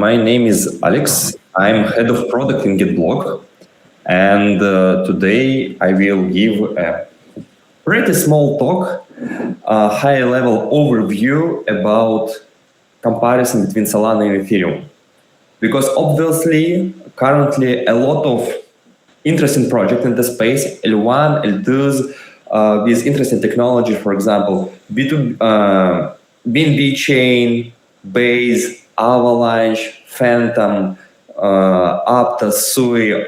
My name is Alex. I'm head of product in GetBlock. And today I will give a pretty small talk, a high-level overview about comparison between Solana and Ethereum. Because obviously, currently a lot of interesting projects in the space, L1, L2s, with interesting technology, for example, BNB chain, Base, Avalanche, Phantom, Aptos, Sui,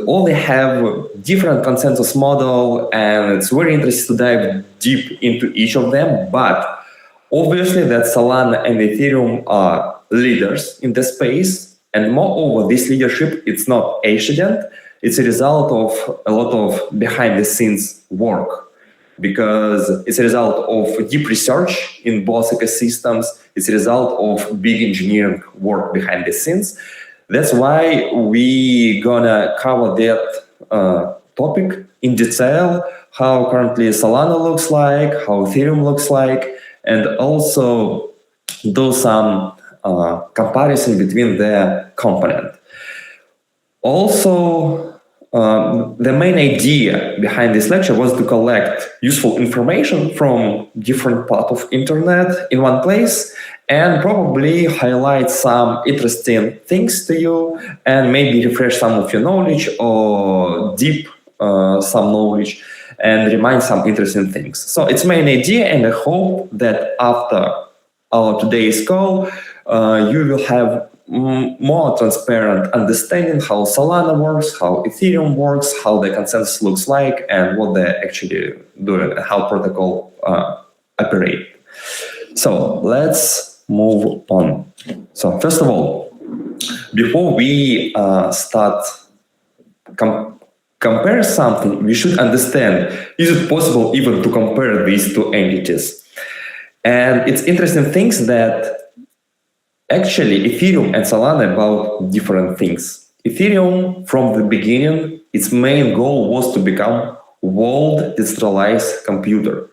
all they have different consensus model, and it's very interesting to dive deep into each of them. But obviously that Solana and Ethereum are leaders in the space, and moreover, this leadership, it's not accident, it's a result of a lot of behind-the-scenes work, because it's a result of deep research in both ecosystems, it's a result of big engineering work behind the scenes. That's why we gonna cover that topic in detail, how currently Solana looks like, how Ethereum looks like, and also do some comparison between their components. Also, the main idea behind this lecture was to collect useful information from different parts of internet in one place and probably highlight some interesting things to you and maybe refresh some of your knowledge or deep some knowledge and remind some interesting things. So it's main idea, and I hope that after our today's call, you will have more transparent understanding how Solana works, how Ethereum works, how the consensus looks like, and what they're actually doing, and how protocol operate. So let's move on. So first of all, before we start compare something, we should understand, is it possible even to compare these two entities? And it's interesting things that actually, Ethereum and Solana about different things. Ethereum, from the beginning, its main goal was to become world decentralized computer.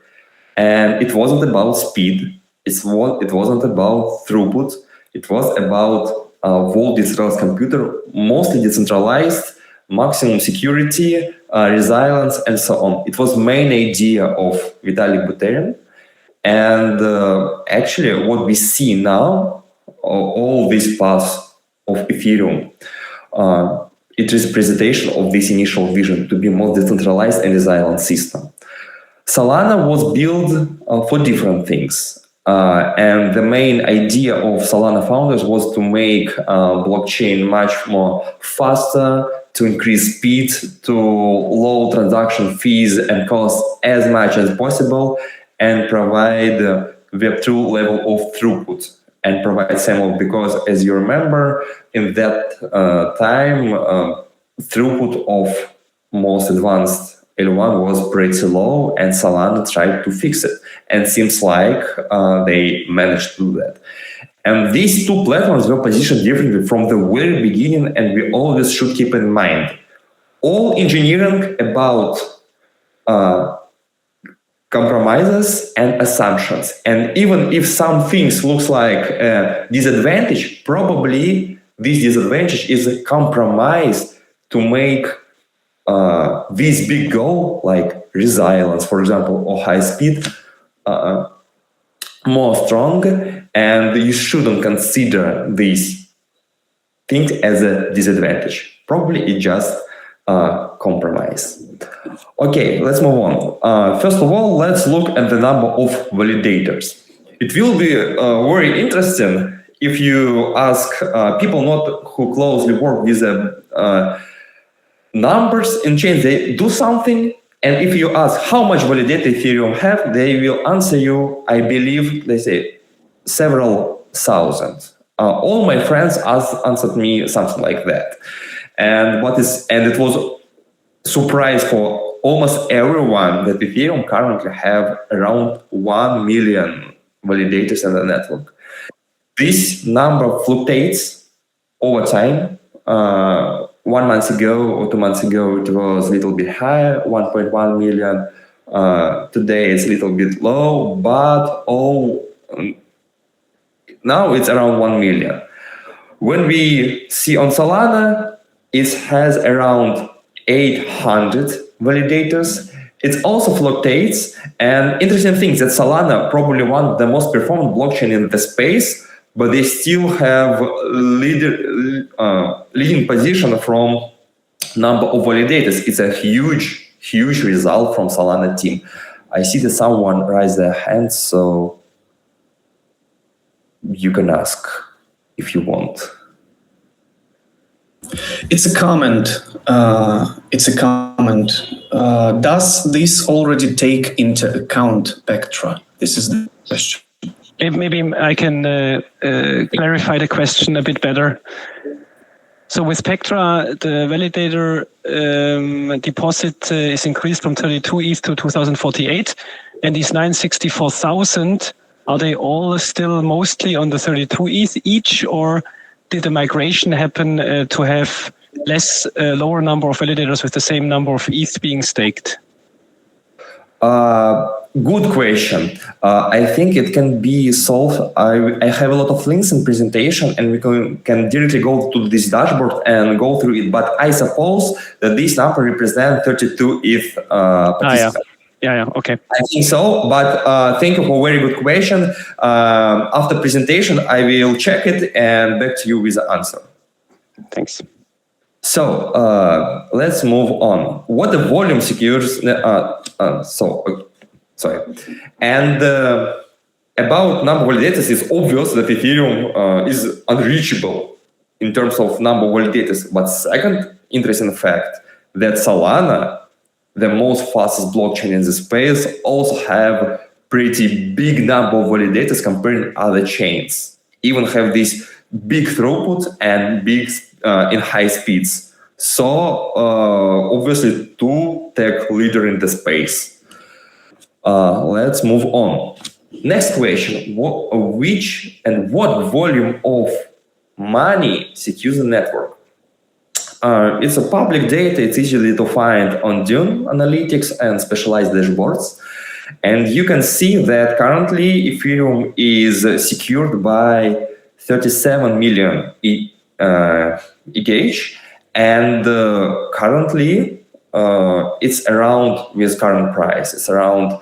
And it wasn't about speed, it wasn't about throughput, it was about world decentralized computer, mostly decentralized, maximum security, resilience, and so on. It was main idea of Vitalik Buterin. And actually, what we see now, all these paths of Ethereum, it is a presentation of this initial vision to be more decentralized and resilient system. Solana was built for different things. And the main idea of Solana founders was to make blockchain much more faster, to increase speed, to low transaction fees and costs as much as possible, and provide Web2 level of throughput. And provide some because, as you remember, in that time, throughput of most advanced L1 was pretty low, and Solana tried to fix it. And seems like they managed to do that. And these two platforms were positioned differently from the very beginning, and we always should keep in mind. All engineering about compromises and assumptions. And even if some things looks like a disadvantage, probably this disadvantage is a compromise to make this big goal, like resilience, for example, or high speed, more strong. And you shouldn't consider these things as a disadvantage. Probably it's just compromise. Okay, let's move on. First of all, let's look at the number of validators. It will be very interesting if you ask people not who closely work with the numbers in chain, they do something. And if you ask how much validator Ethereum have, they will answer you, I believe, they say several thousand. All my friends answered me something like that. And it was surprise for almost everyone that Ethereum currently have around 1 million validators in the network. This number fluctuates over time. 1 month ago or 2 months ago, it was a little bit higher, 1.1 million. Today it's a little bit low, but now it's around 1 million. When we see on Solana, it has around 800 validators. It also fluctuates, and interesting thing is that Solana probably one of the most performant blockchain in the space, but they still have leading position from number of validators. It's a huge result from Solana team. I see that someone raised their hand, so you can ask if you want. It's a comment. Does this already take into account Spectra? This is the question. Maybe I can clarify the question a bit better. So with Spectra, the validator deposit is increased from 32 ETH to 2048, and these 964,000, are they all still mostly on the 32 ETH each, or did the migration happen to have lower number of validators with the same number of ETH being staked? Good question. I think it can be solved. I have a lot of links in presentation, and we can directly go to this dashboard and go through it. But I suppose that this number represents 32 ETH participants. Yeah, okay. I think so, but thank you for a very good question. After presentation, I will check it and back to you with the answer. Thanks. So let's move on. What the volume secures? Sorry. And about number of validators, it's obvious that Ethereum is unreachable in terms of number of validators. But second interesting fact that Solana, the most fastest blockchain in the space, also have pretty big number of validators compared to other chains. Even have this big throughput and big in high speeds. So obviously two tech leader in the space. Let's move on. Next question: which and what volume of money secures the network? It's a public data. It's easily to find on Dune Analytics and specialized dashboards. And you can see that currently Ethereum is secured by 37 million ETH. And currently it's around, with current price, it's around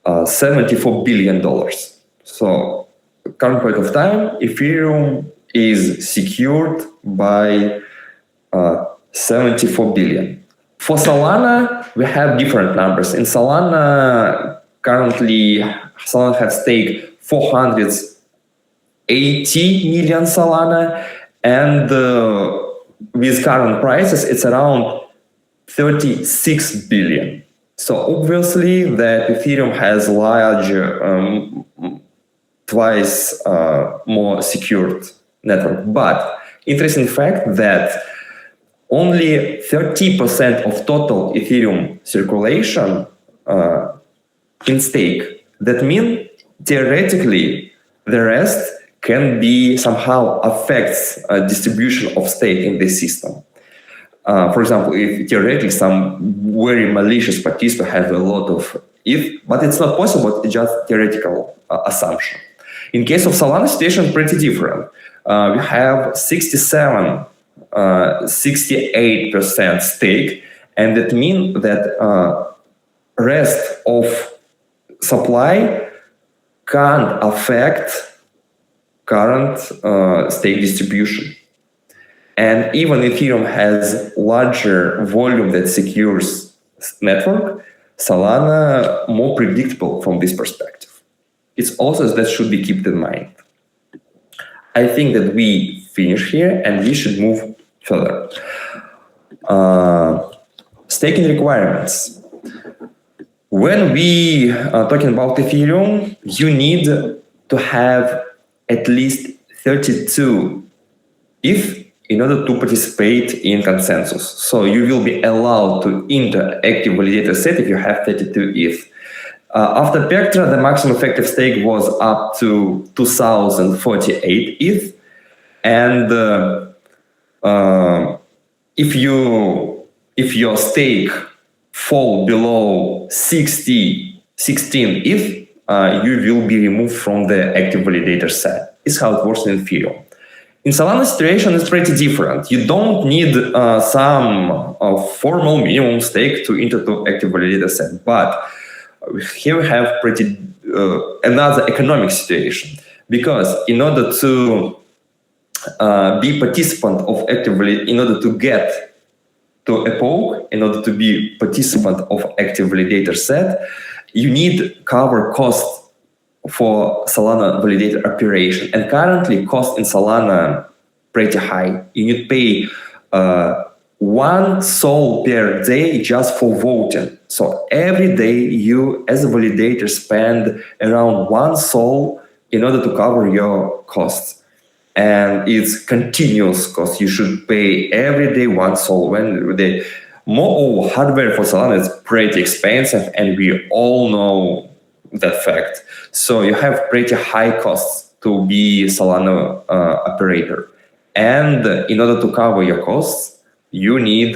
$74 billion. So current point of time, Ethereum is secured by 74 billion. For Solana, we have different numbers. In Solana, currently, Solana has staked 480 million Solana, and with current prices, it's around 36 billion. So obviously, that Ethereum has large, twice more secured network. But interesting fact that only 30% of total Ethereum circulation in stake. That means theoretically the rest can be somehow affects distribution of stake in this system. For example, if theoretically some very malicious participant have a lot of ETH, but it's not possible, it's just theoretical assumption. In case of Solana, situation pretty different. We have 68% stake, and that means that rest of supply can't affect current stake distribution. And even Ethereum has larger volume that secures network, Solana more predictable from this perspective. It's also that should be kept in mind. I think that we finish here and we should move further. Staking requirements. When we are talking about Ethereum, you need to have at least 32 ETH in order to participate in consensus. So you will be allowed to enter active validator set if you have 32 ETH. After Spectra, the maximum effective stake was up to 2048 ETH. And if your stake fall below 16 ETH, you will be removed from the active validator set. It's how it works in Ethereum. In Solana situation, it's pretty different. You don't need some formal minimum stake to enter to active validator set, but here we have pretty another economic situation, because in order to be participant of active validator, in order to get to epoch, in order to be participant of active validator set, you need cover cost for Solana validator operation. And currently cost in Solana pretty high. You need to pay 1 sol per day just for voting. So every day you as a validator spend around 1 sol in order to cover your costs. And it's continuous cost. You should pay every day 1 sol. When the more hardware for Solana is pretty expensive, and we all know that fact. So you have pretty high costs to be Solana operator. And in order to cover your costs, you need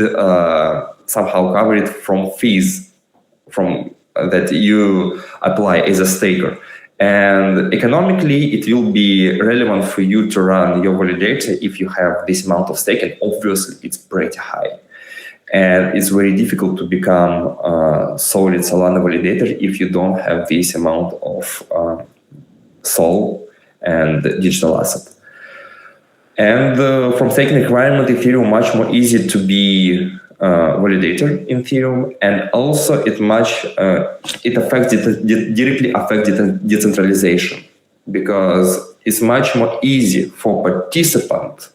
somehow cover it from fees from that you apply as a staker. And economically, it will be relevant for you to run your validator if you have this amount of stake, and obviously it's pretty high. And it's very difficult to become a solid Solana validator if you don't have this amount of sol and digital asset. And from staking requirement, Ethereum much more easy to be validator in Ethereum, and also it directly affects decentralization, because it's much more easy for participant.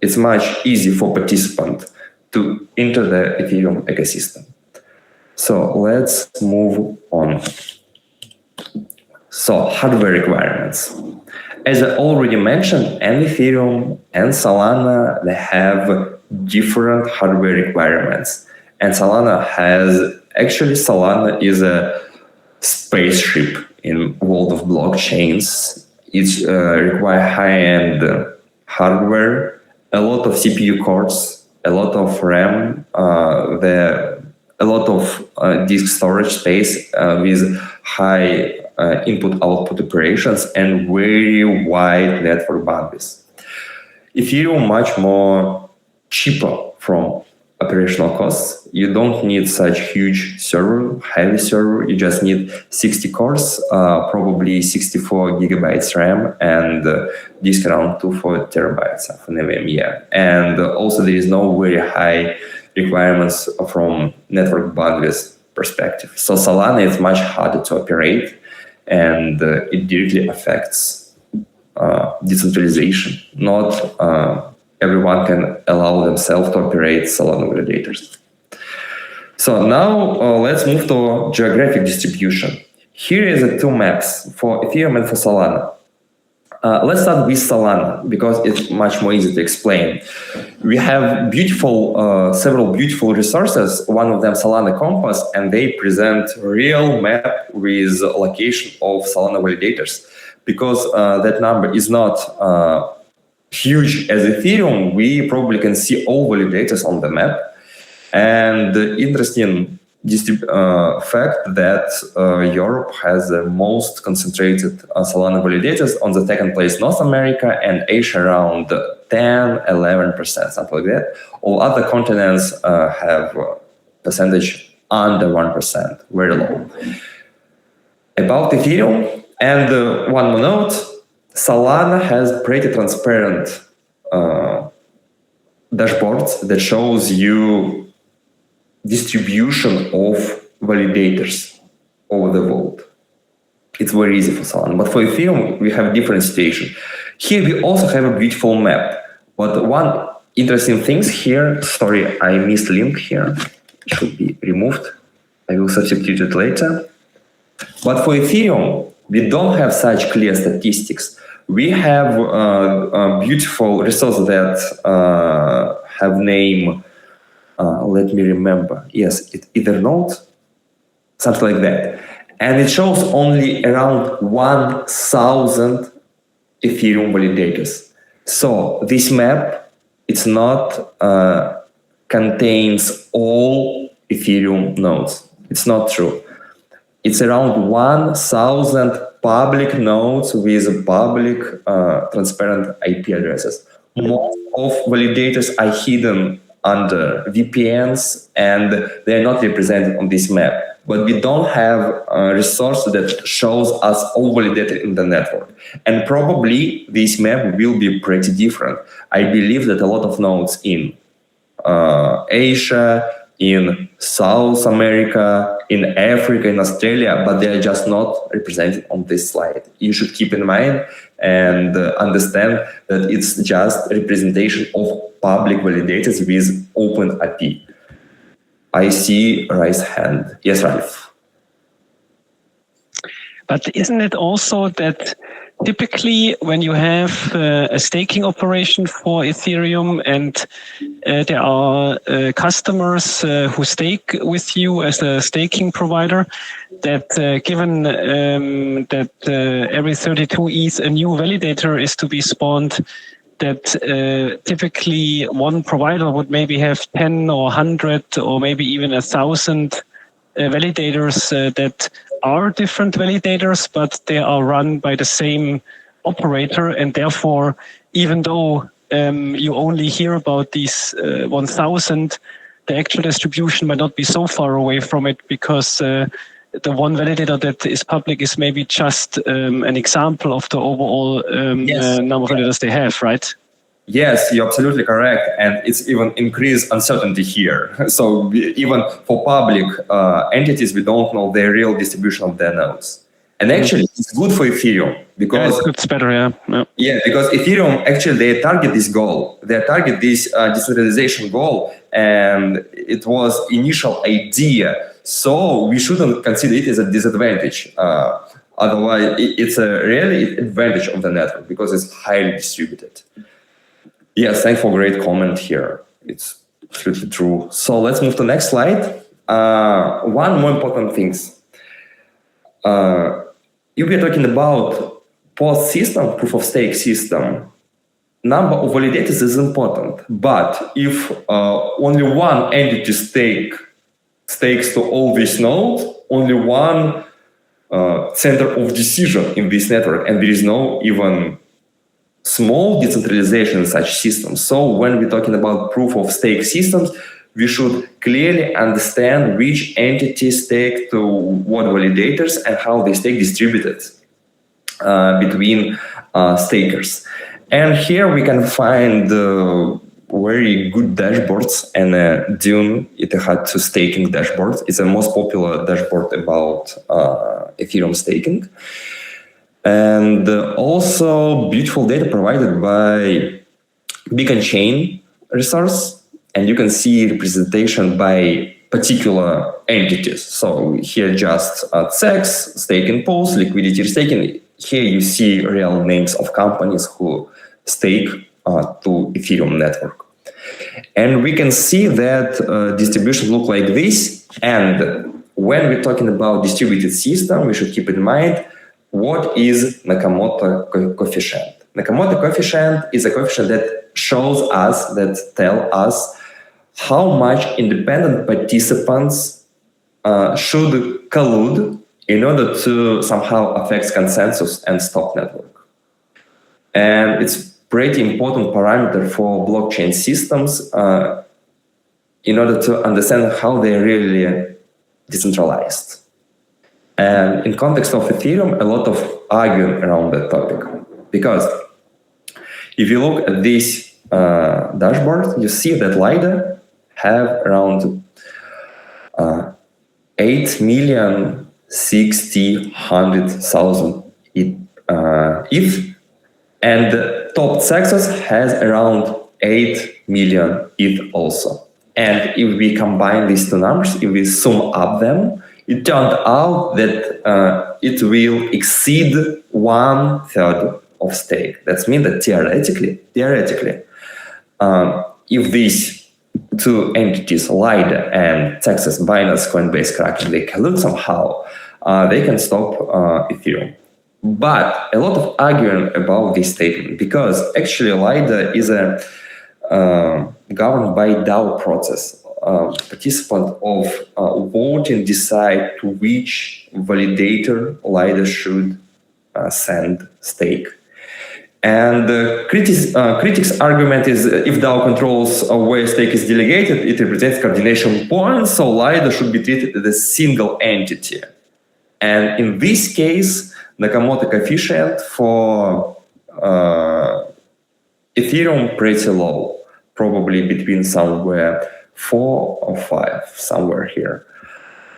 It's much easier for participant to enter the Ethereum ecosystem. So let's move on. So hardware requirements. As I already mentioned, and Ethereum and Solana, they have different hardware requirements. And Solana is a spaceship in world of blockchains. It requires high-end hardware, a lot of CPU cores, a lot of RAM, a lot of disk storage space with high input-output operations, and very wide network bandwidth. Ethereum much more cheaper from operational costs. You don't need such huge server, heavy server. You just need 60 cores, probably 64 gigabytes RAM, and disk around 2-4 terabytes of NVMe. And also there is no very high requirements from network bandwidth perspective. So Solana is much harder to operate, and it directly affects decentralization. Not everyone can allow themselves to operate Solana validators. So now let's move to geographic distribution. Here is the two maps for Ethereum and for Solana. Let's start with Solana, because it's much more easy to explain. We have several beautiful resources. One of them Solana Compass, and they present real map with location of Solana validators. Because that number is not huge as Ethereum, we probably can see all validators on the map. And the interesting fact that Europe has the most concentrated Solana validators. On the second place, North America, and Asia around 10-11%, something like that. All other continents have percentage under 1%, very low. About Ethereum, and one more note, Solana has pretty transparent dashboards that shows you distribution of validators over the world. It's very easy for Solana, but for Ethereum we have different situation. Here we also have a beautiful map, but one interesting things here, sorry, I missed link here, it should be removed. I will substitute it later. But for Ethereum, we don't have such clear statistics. We have beautiful resources that have name, let me remember, yes, Ethernote, something like that. And it shows only around 1,000 Ethereum validators. So this map, it's not contains all Ethereum nodes. It's not true. It's around 1,000 public nodes with public transparent IP addresses. Most of validators are hidden under VPNs and they are not represented on this map. But we don't have a resource that shows us all validated in the network. And probably this map will be pretty different. I believe that a lot of nodes in Asia, in South America, in Africa, in Australia, but they are just not represented on this slide. You should keep in mind and understand that it's just a representation of public validators with open IP. I see raised hand. Yes, Ralph. But isn't it also that typically when you have a staking operation for Ethereum and there are customers who stake with you as a staking provider, that given that every 32 ETH a new validator is to be spawned, that typically one provider would maybe have 10 or 100 or maybe even 1,000 validators that are different validators, but they are run by the same operator, and therefore, even though you only hear about these 1,000, the actual distribution might not be so far away from it, because the one validator that is public is maybe just an example of the overall number of validators they have, right? Yes, you're absolutely correct. And it's even increased uncertainty here. So even for public entities, we don't know the real distribution of their nodes. And actually, it's good for Ethereum because it's better, yeah. Yeah, because Ethereum actually they target this goal. They target this decentralization goal, and it was initial idea. So we shouldn't consider it as a disadvantage. Otherwise, it's a really advantage of the network because it's highly distributed. Yes, thanks for great comment here. It's absolutely true. So let's move to the next slide. One more important thing. If we're talking about POS system, proof of stake system, number of validators is important. But if only one entity stakes to all these nodes, only one center of decision in this network, and there is no even small decentralization in such systems. So when we're talking about proof of stake systems, we should clearly understand which entities stake to what validators and how they stake distributed between stakers. And here we can find very good dashboards, and Dune, it had two staking dashboards. It's the most popular dashboard about Ethereum staking. And also beautiful data provided by Beacon Chain resource, and you can see representation by particular entities. So here just sex, staking pools, liquidity staking. Here you see real names of companies who stake to Ethereum network. And we can see that distribution look like this. And when we're talking about distributed system, we should keep in mind what is Nakamoto coefficient. Nakamoto coefficient is a coefficient that shows us, that tell us how much independent participants should collude in order to somehow affect consensus and stop network. And it's pretty important parameter for blockchain systems in order to understand how they're really decentralized. And in context of Ethereum, a lot of arguing around that topic. Because if you look at this dashboard, you see that LIDA have around 8,060,000 ETH, and the top success has around 8 million ETH also. And if we combine these two numbers, if we sum up them, it turned out that it will exceed 1/3 of stake. That means that theoretically, if these two entities, LIDA and Texas, Binance, Coinbase, Kraken, they collude somehow, they can stop Ethereum. But a lot of arguing about this statement, because actually LIDA is a governed by DAO process. Participant of voting decide to which validator LIDA should send stake. And critics' argument is if DAO controls where stake is delegated, it represents coordination points, so LIDA should be treated as a single entity. And in this case, Nakamoto coefficient for Ethereum pretty low, probably between somewhere 4 or 5, somewhere here.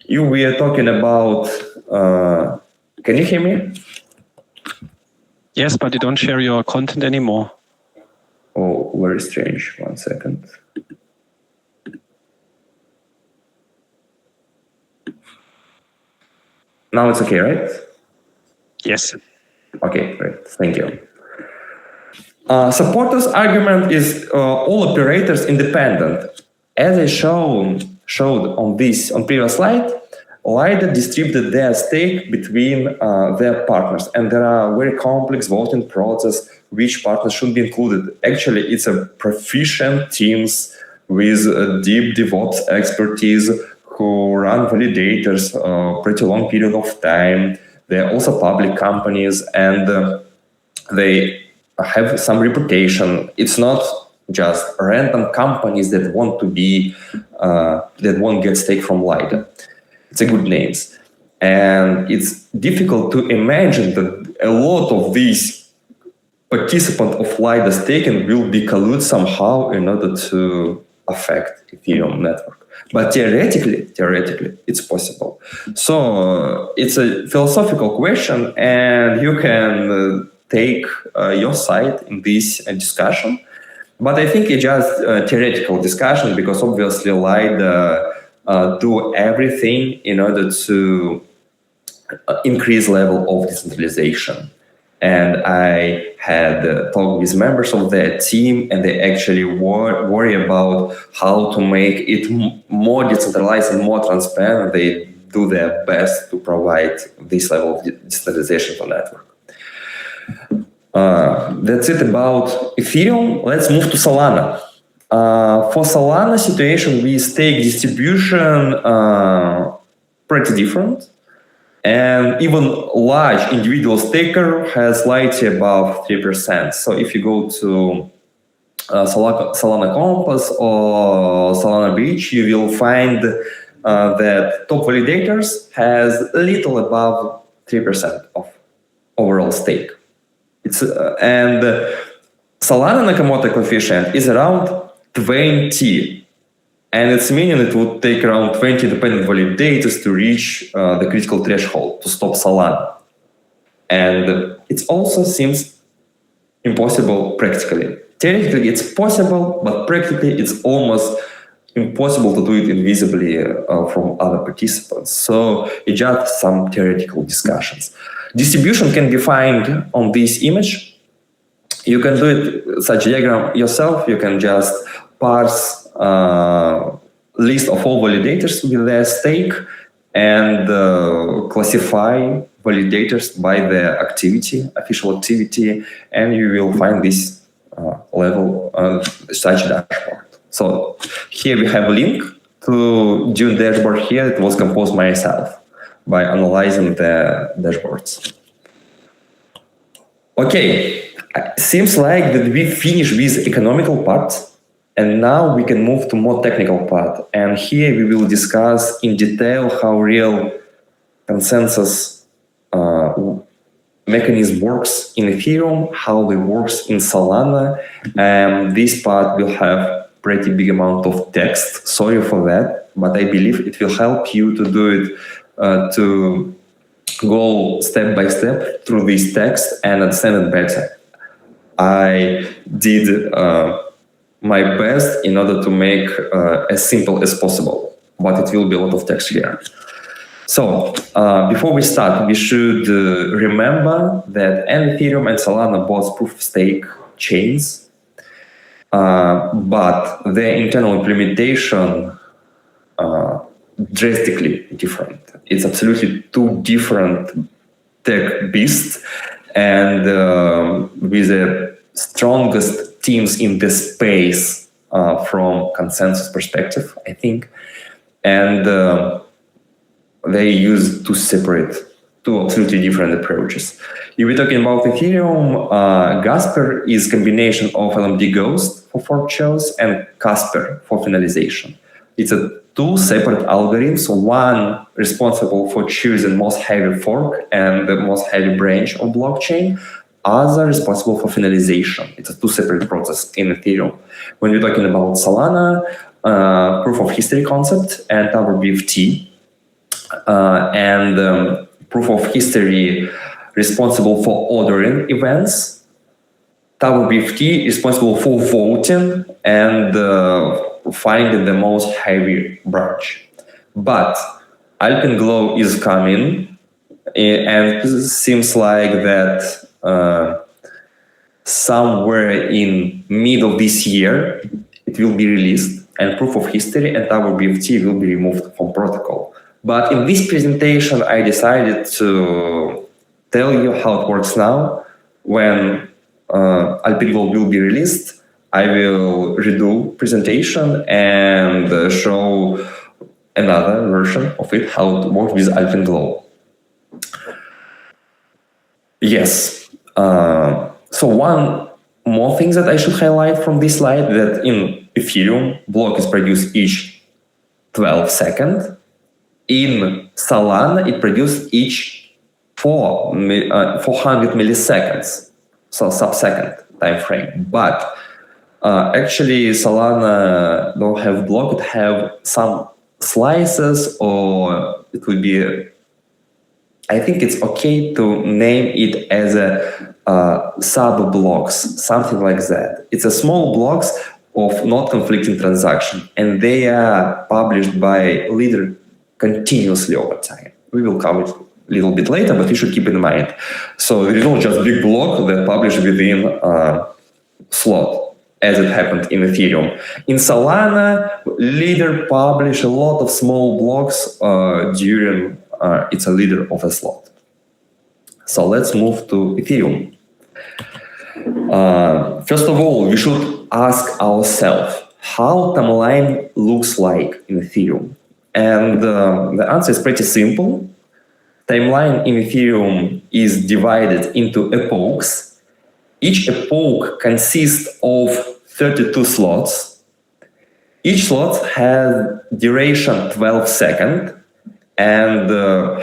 We are talking about, can you hear me? Yes, but you don't share your content anymore. Oh, very strange. 1 second. Now it's okay, right? Yes. Okay, great. Thank you. Supporters' argument is all operators independent. As I showed on previous slide, LIDA distributed their stake between their partners, and there are very complex voting process which partners should be included. Actually, it's a proficient teams with deep DevOps expertise who run validators pretty long period of time. They're also public companies, and they have some reputation. It's not just random companies that want to be that won't get stake from LIDA. It's a good names, and it's difficult to imagine that a lot of these participants of LIDA staking will be collude somehow in order to affect Ethereum network. But theoretically, it's possible. So it's a philosophical question, and you can take your side in this discussion. But I think it's just a theoretical discussion, because obviously LIDA do everything in order to increase level of decentralization. And I had talked with members of their team, and they actually worry about how to make it more decentralized and more transparent. They do their best to provide this level of decentralization for network. That's it about Ethereum. Let's move to Solana. For Solana situation with stake distribution, pretty different. And even large individual staker has slightly above 3%. So if you go to Solana Compass or Solana Bridge, you will find that top validators has a little above 3% of overall stake. And Solana Nakamoto coefficient is around 20. And it's meaning it would take around 20 independent validators to reach the critical threshold to stop Solana. And it also seems impossible practically. Theoretically, it's possible, but practically, it's almost impossible to do it invisibly from other participants. So it's just some theoretical discussions. Distribution can be found on this image. You can do it such diagram yourself. You can just parse list of all validators with their stake and classify validators by their activity, official activity, and you will find this level such dashboard. So here we have a link to Dune dashboard here. It was composed myself by analyzing the dashboards. Okay, seems like that we finished with economical part. And now we can move to more technical part. And here we will discuss in detail how real consensus mechanism works in Ethereum, how it works in Solana. And this part will have pretty big amount of text. Sorry for that, but I believe it will help you to do it, to go step by step through this text and understand it better. I did my best in order to make as simple as possible, but it will be a lot of text here. So before we start, we should remember that Ethereum and Solana both proof of stake chains, but their internal implementation drastically different. It's absolutely two different tech beasts, and with the strongest teams in this space from consensus perspective, I think. And they use two separate two absolutely different approaches. If we're talking about Ethereum, Casper is combination of LMD Ghost for fork chaos and Casper for finalisation. It's two separate algorithms, one responsible for choosing most heavy fork and the most heavy branch of blockchain, other responsible for finalisation. It's a two separate process in Ethereum. When we're talking about Solana, proof of history concept and our BFT, and proof of history responsible for ordering events. Tower BFT responsible for voting and finding the most heavy branch. But Alpenglow is coming, and it seems like that somewhere in mid of this year it will be released, and proof of history and Tower BFT will be removed from protocol. But in this presentation, I decided to tell you how it works now. When Alpenglow will be released, I will redo presentation and show another version of it, how it works with Alpenglow. Yes. So one more thing that I should highlight from this slide, that in Ethereum, block is produced each 12 seconds. In Solana, it produced each 400 milliseconds, so sub-second time frame. But actually, Solana don't have block; it have some slices, or it would be. I think it's okay to name it as a sub-blocks, something like that. It's a small blocks of not conflicting transaction, and they are published by leader continuously over time. We will cover it a little bit later, but you should keep in mind. So there is not just big block that published within slot, as it happened in Ethereum. In Solana, leader published a lot of small blocks during it's a leader of a slot. So let's move to Ethereum. First of all, we should ask ourselves how timeline looks like in Ethereum. And the answer is pretty simple. Timeline in Ethereum is divided into epochs. Each epoch consists of 32 slots. Each slot has duration 12 seconds. And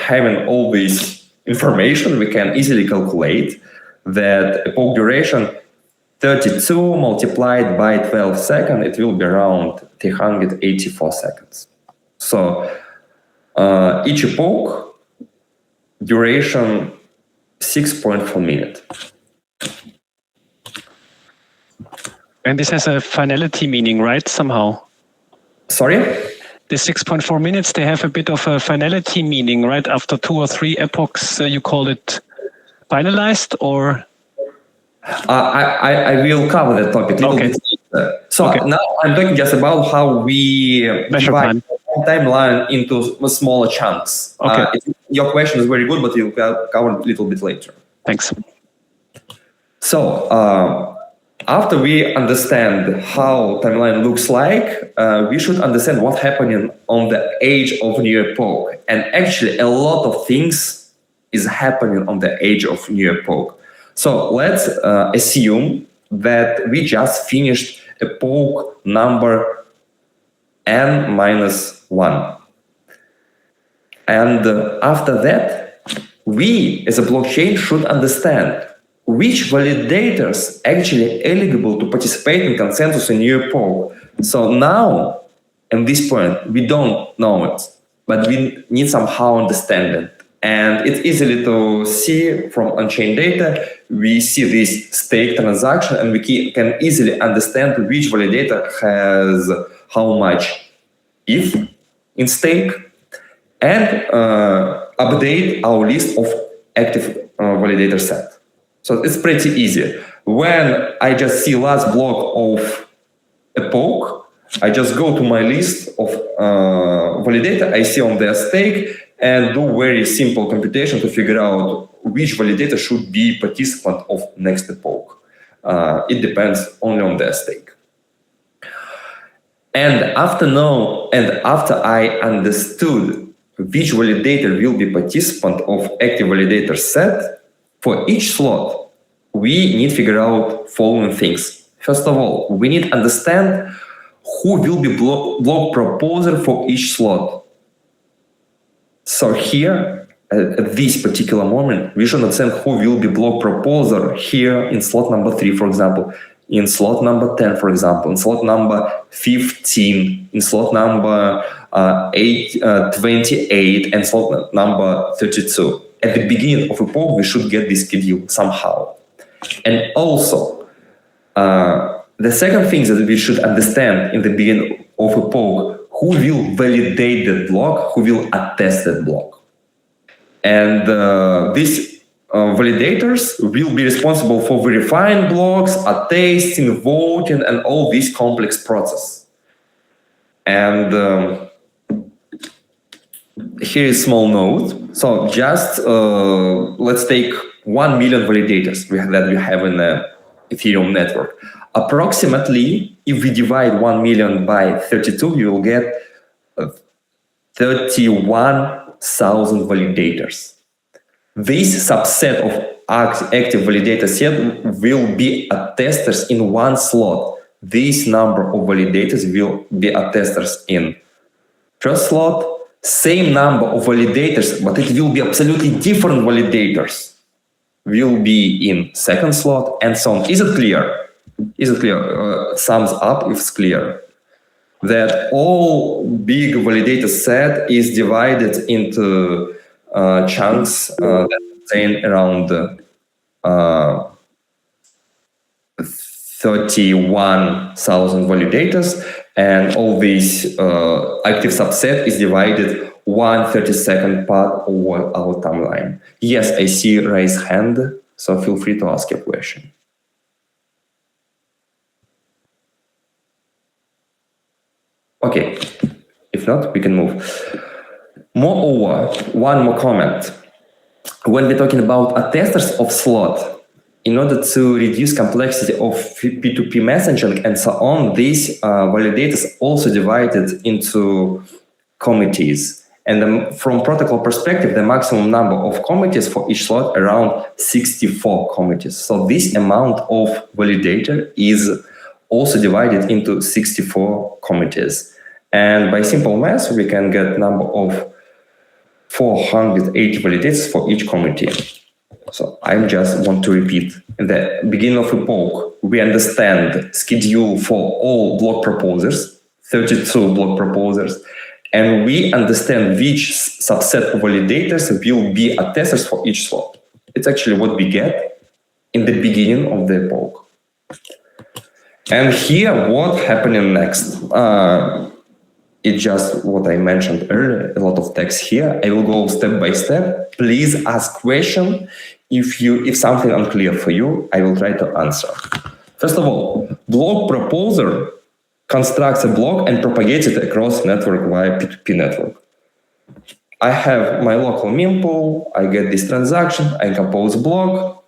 having all this information, we can easily calculate that epoch duration 32 multiplied by 12 seconds, it will be around 384 seconds. So each epoch duration 6.4 minutes. And this has a finality meaning, right? Somehow. Sorry? The 6.4 minutes, they have a bit of a finality meaning, right? After 2 or 3 epochs, you call it finalized, or? I will cover that topic a little bit later. So now I'm talking just about how we divide timeline into smaller chunks. Okay. Your question is very good, but we'll cover it a little bit later. Thanks. So after we understand how timeline looks like, we should understand what's happening on the edge of new epoch. And actually, a lot of things is happening on the edge of new epoch. So let's assume that we just finished epoch number n-1. And after that, we as a blockchain should understand which validators actually eligible to participate in consensus in new epoch. So now, at this point, we don't know it, but we need somehow understand it. And it's easily to see from on-chain data. We see this stake transaction, and we can easily understand which validator has how much ETH in stake, and update our list of active validator set. So it's pretty easy. When I just see last block of epoch, I just go to my list of validator, I see on their stake, and do very simple computation to figure out which validator should be participant of next epoch. It depends only on their stake. And after I understood which validator will be participant of active validator set, for each slot, we need to figure out following things. First of all, we need to understand who will be block proposer for each slot. So here, at this particular moment, we should understand who will be block proposer here in slot number 3, for example, in slot number 10, for example, in slot number 15, in slot number 28, and slot number 32. At the beginning of epoch, we should get this schedule somehow. And also, the second thing that we should understand in the beginning of epoch, who will validate that block, who will attest that block. And these validators will be responsible for verifying blocks, attesting, voting, and all these complex process. And here is a small note. So just let's take 1 million validators that we have in the Ethereum network. Approximately, if we divide 1 million by 32, we will get 31,000 validators. This subset of active validator set will be attesters in one slot. This number of validators will be attesters in first slot, same number of validators, but it will be absolutely different validators will be in second slot, and so on. Is it clear? Is it clear? Thumbs up if it's clear. That all big validator set is divided into chunks that contain around 31,000 validators, and all these active subset is divided 1/32nd part over our timeline. Yes, I see raised hand, so feel free to ask your question. Okay, if not, we can move. Moreover, one more comment. When we're talking about attesters of slot, in order to reduce complexity of P2P messaging and so on, these validators also divided into committees. And from protocol perspective, the maximum number of committees for each slot around 64 committees. So this amount of validator is also divided into 64 committees. And by simple math, we can get number of 480 validators for each committee. So I just want to repeat. In the beginning of epoch, we understand schedule for all block proposers, 32 block proposers, and we understand which subset of validators will be attesters for each slot. It's actually what we get in the beginning of the epoch. And here, what happening next? It's just what I mentioned earlier, a lot of text here. I will go step by step. Please ask question. If something unclear for you, I will try to answer. First of all, block proposer constructs a block and propagates it across network via P2P network. I have my local mempool, I get this transaction, I compose block,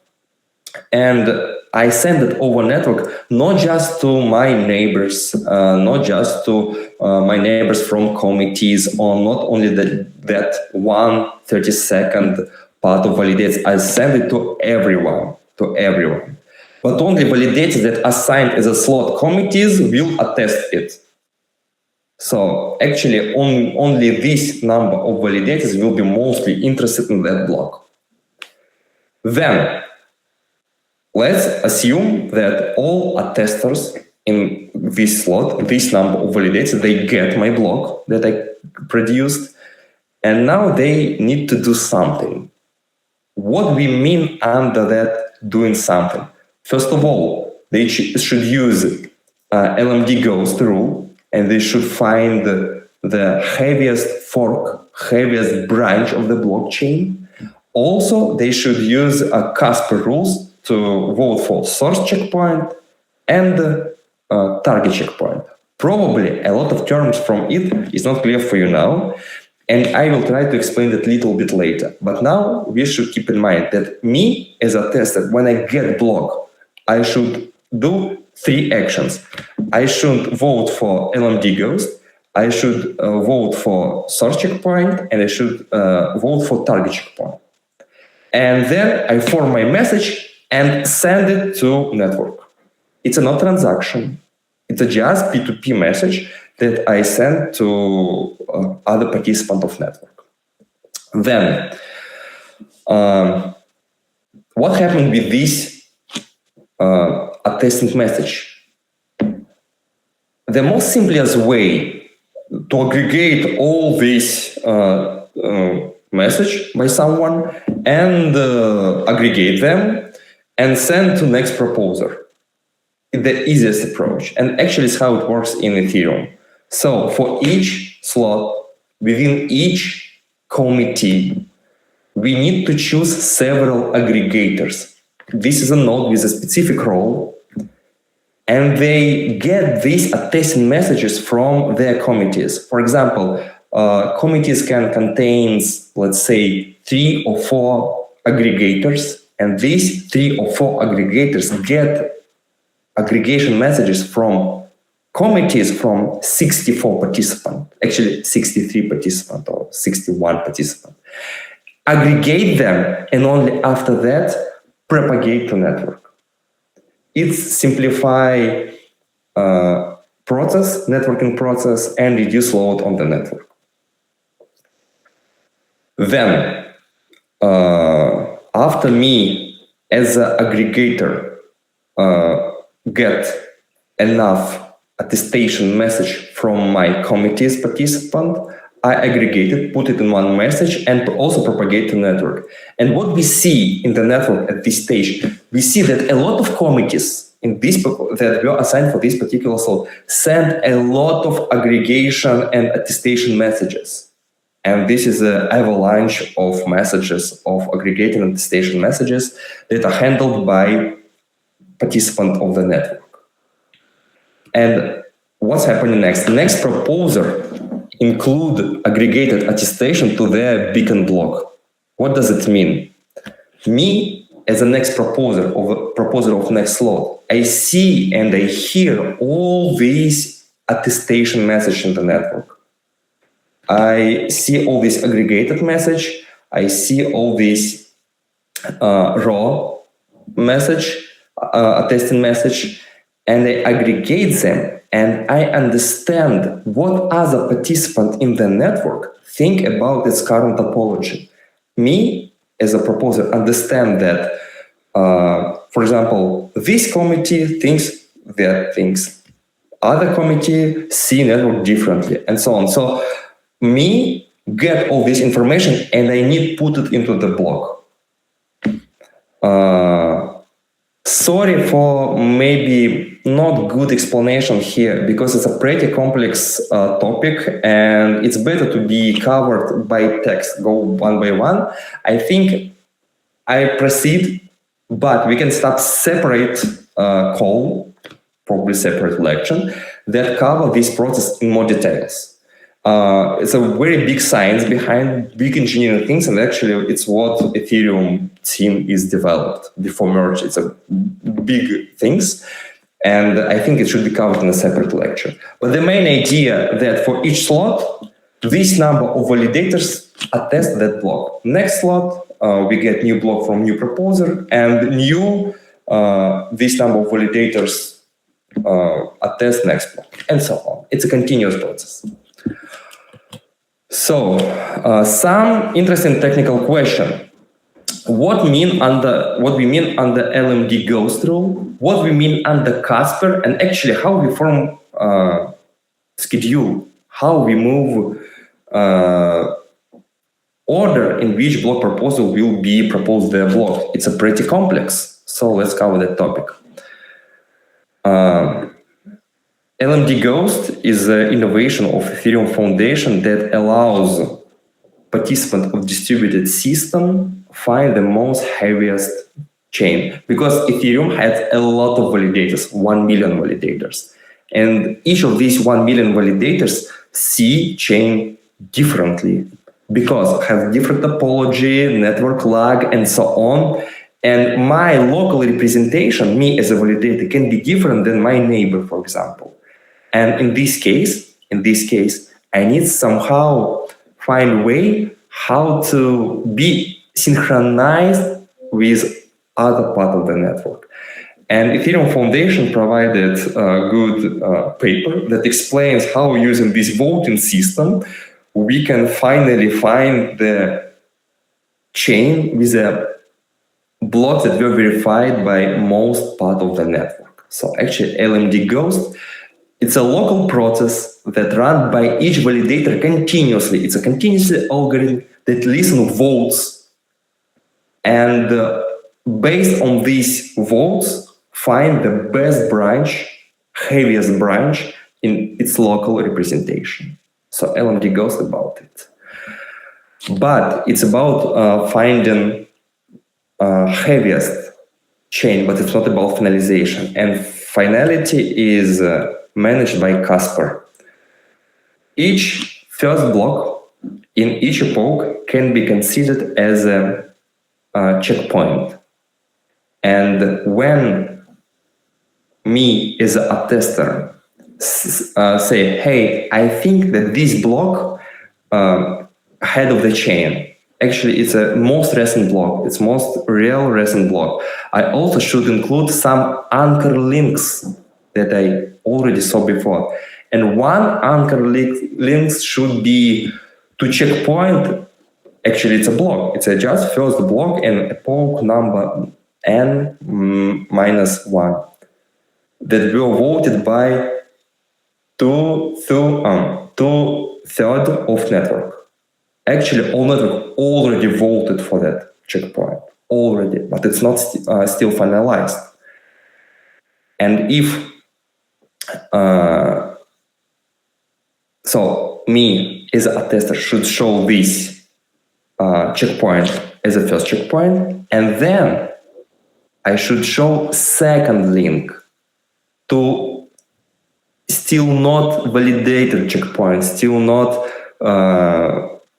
and I send it over network, not just to my neighbors, not just to my neighbors from committees, or not only that 1/32nd part of validates. I send it to everyone, But only validators that are assigned as a slot committees will attest it. So actually, only this number of validators will be mostly interested in that block. Then, let's assume that all attesters in this slot, this number of validators, they get my block that I produced, and now they need to do something. What we mean under that doing something? First of all, they should use LMD ghost rule, and they should find the heaviest fork, heaviest branch of the blockchain. Also, they should use Casper rules to vote for source checkpoint and target checkpoint. Probably a lot of terms from it is not clear for you now, and I will try to explain that a little bit later. But now we should keep in mind that me as a tester, when I get block, I should do 3 actions. I should vote for LMD ghost, I should vote for source checkpoint, and I should vote for target checkpoint. And then I form my message and send it to network. It's not a transaction. It's a just P2P message that I send to other participant of network. Then, what happened with this attesting message? The most simplest way to aggregate all this message by someone and aggregate them and send to next proposer. The easiest approach, and actually it's how it works in Ethereum. So for each slot within each committee, we need to choose several aggregators. This is a node with a specific role, and they get these attesting messages from their committees. For example, committees can contain, let's say, 3 or 4 aggregators, and these 3 or 4 aggregators get aggregation messages from committees from 64 participants, actually 63 participants or 61 participants. Aggregate them, and only after that, propagate to network. It simplifies networking process, and reduce load on the network. Then, after me as an aggregator get enough attestation message from my committee's participant, I aggregate it, put it in one message, and also propagate to network. And what we see in the network at this stage, we see that a lot of committees in this that were assigned for this particular slot send a lot of aggregation and attestation messages. And this is an avalanche of messages, of aggregating and attestation messages that are handled by participant of the network. And what's happening next? The next proposer include aggregated attestation to their beacon block. What does it mean? Me, as a next proposer of next slot, I see and I hear all these attestation messages in the network. I see all this aggregated message. I see all this raw message, attesting message, and I aggregate them, and I understand what other participant in the network think about its current topology. Me, as a proposer, understand that, for example, this committee thinks that things, other committee see network differently, and so on. So me get all this information, and I need to put it into the block. Sorry for maybe not good explanation here, because it's a pretty complex topic, and it's better to be covered by text, go one by one. I think I proceed, but we can start separate call, probably separate lecture, that cover this process in more details. It's a very big science behind big engineering things, and actually it's what Ethereum team is developed before merge. It's a big things, and I think it should be covered in a separate lecture. But the main idea that for each slot, this number of validators attest that block. Next slot, we get new block from new proposer, and new this number of validators attest next block, and so on. It's a continuous process. So, some interesting technical question. What we mean under LMD ghost rule? What we mean under Casper? And actually, how we form schedule? How we move order in which block proposal will be proposed their block? It's a pretty complex. So let's cover that topic. LMD Ghost is an innovation of Ethereum Foundation that allows participants of distributed system find the most heaviest chain, because Ethereum has a lot of validators, 1 million validators. And each of these 1 million validators see chain differently because it has different topology, network lag, and so on. And my local representation, me as a validator, can be different than my neighbor, for example. And in this case, in this case, I need somehow find a way how to be synchronized with other part of the network. And Ethereum Foundation provided a good paper that explains how using this voting system, we can finally find the chain with a block that were verified by most part of the network. So actually LMD Ghost, it's a local process that run by each validator continuously. It's a continuous algorithm that listens votes, and based on these votes, find the best branch, heaviest branch in its local representation. So LMD Ghost about it. But it's about finding heaviest chain, but it's not about finalization. And finality is managed by Casper. Each first block in each epoch can be considered as a checkpoint. And when me as an attester say, hey, I think that this block head of the chain, actually it's a most recent block, it's most real recent block. I also should include some anchor links that I already saw before. And one anchor link should be to checkpoint. Actually, it's a block. It's just first block and epoch number n-1 that were voted by two-thirds of network. Actually, all network already voted for that checkpoint already, but it's not still finalized. And if so, me as an attester should show this checkpoint as a first checkpoint, and then I should show second link to still not validated checkpoint, still not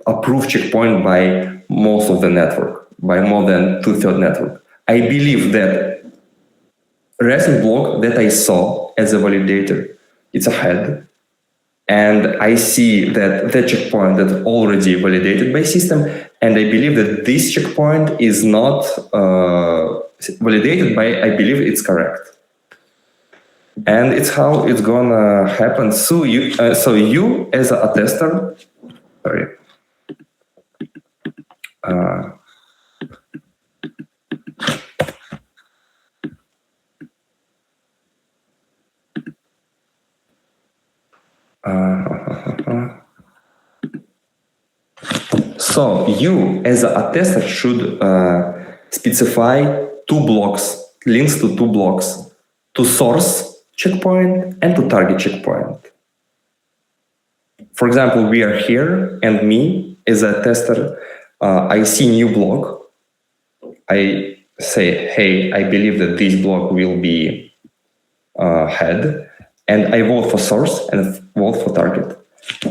approved checkpoint by most of the network, by more than two-thirds network. I believe that recent block that I saw as a validator, it's a head, and I see that the checkpoint that already validated by system, and I believe that this checkpoint is not validated by, I believe it's correct. And it's how it's gonna happen. So you as an attester, sorry. So you as an attester should specify two blocks, links to two blocks, to source checkpoint and to target checkpoint. For example, we are here and me as a tester, I see new block. I say, hey, I believe that this block will be head, and I vote for source and vote for target.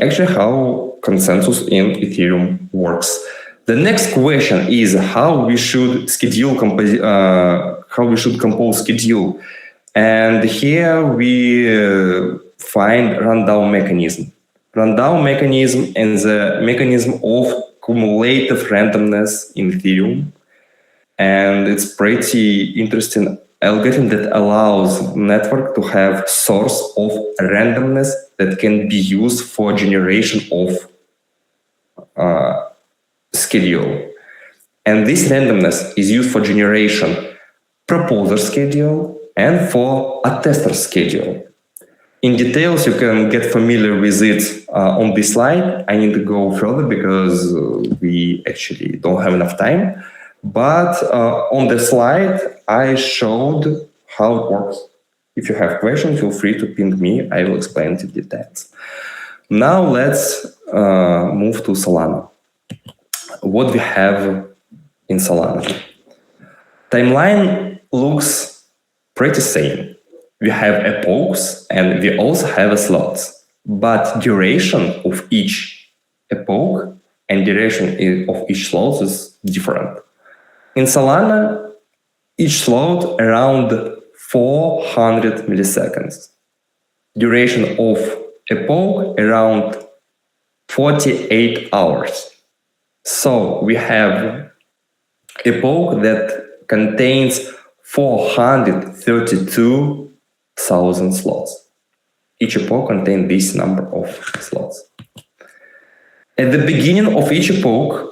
Actually, how consensus in Ethereum works. The next question is how we should schedule compose schedule. And here we find rundown mechanism. Rundown mechanism and the mechanism of cumulative randomness in Ethereum. And it's pretty interesting algorithm that allows network to have source of randomness that can be used for generation of schedule. And this randomness is used for generation proposer schedule and for attester schedule. In details, you can get familiar with it on this slide. I need to go further because we actually don't have enough time. But on the slide, I showed how it works. If you have questions, feel free to ping me. I will explain it in details. Now let's move to Solana. What we have in Solana. Timeline looks pretty same. We have epochs and we also have slots, but duration of each epoch and duration of each slot is different. In Solana, each slot around 400 milliseconds. Duration of epoch around 48 hours. So we have epoch that contains 432,000 slots. Each epoch contains this number of slots. At the beginning of each epoch,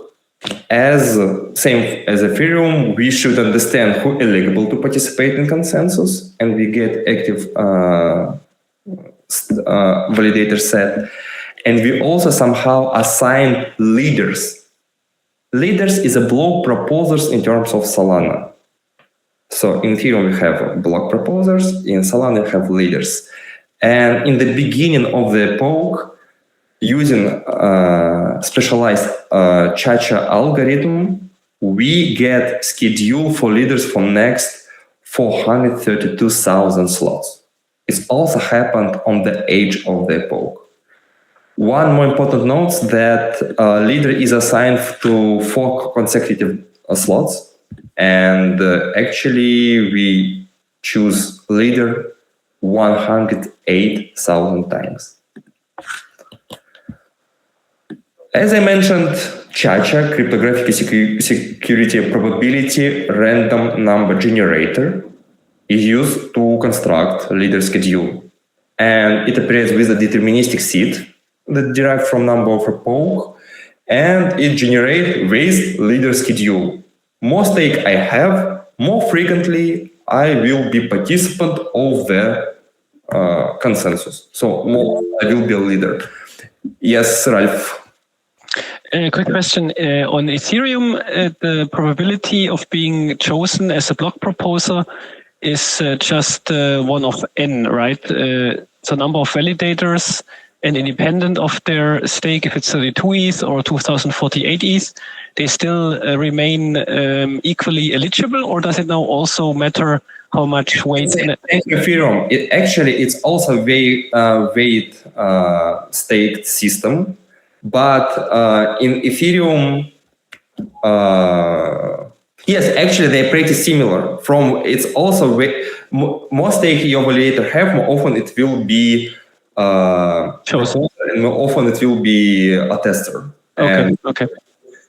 as same as Ethereum, we should understand who is eligible to participate in consensus, and we get active validator set. And we also somehow assign leaders. Leaders is a block proposers in terms of Solana. So in Ethereum we have block proposers, in Solana we have leaders. And in the beginning of the epoch, using specialized Chacha algorithm, we get schedule for leaders for next 432,000 slots. It also happened on the edge of the epoch. One more important note that leader is assigned to 4 consecutive slots, and actually we choose leader 108,000 times. As I mentioned, Chacha, cryptographic security probability random number generator, is used to construct leader schedule, and it operates with a deterministic seed that derived from number of epoch, and it generates with leader schedule. More stake I have, more frequently I will be participant of the consensus. So more I will be a leader. Yes, Ralph. A quick question on Ethereum. The probability of being chosen as a block proposer is just 1 of n, right? So number of validators, and independent of their stake, if it's 32 ETH or 2048 ETH, they still remain equally eligible, or does it now also matter how much weight in it? Ethereum, it's also weight staked system, but in Ethereum, yes, actually they're pretty similar. It's also more stake your validator have, more often it will be chosen, and more often it will be a tester. Okay.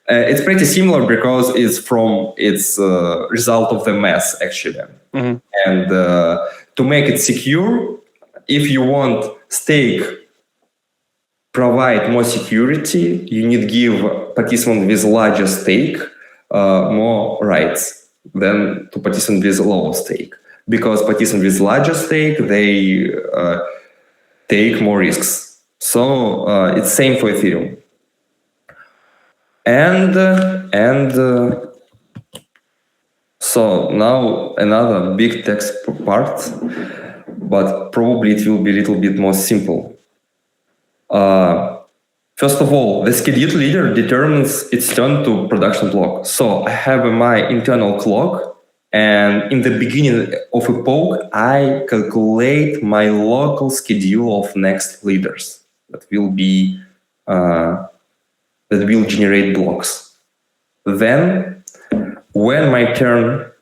It's pretty similar because it's result of the mass actually. Mm-hmm. And to make it secure, if you want stake provide more security, you need give participant with larger stake more rights than to participant with lower stake, because participant with larger stake they take more risks. So it's same for Ethereum. And so now another big text part, but probably it will be a little bit more simple. First of all, the scheduled leader determines its turn to production block. So I have my internal clock, and in the beginning of epoch, I calculate my local schedule of next leaders that will be that will generate blocks. Then, when my turn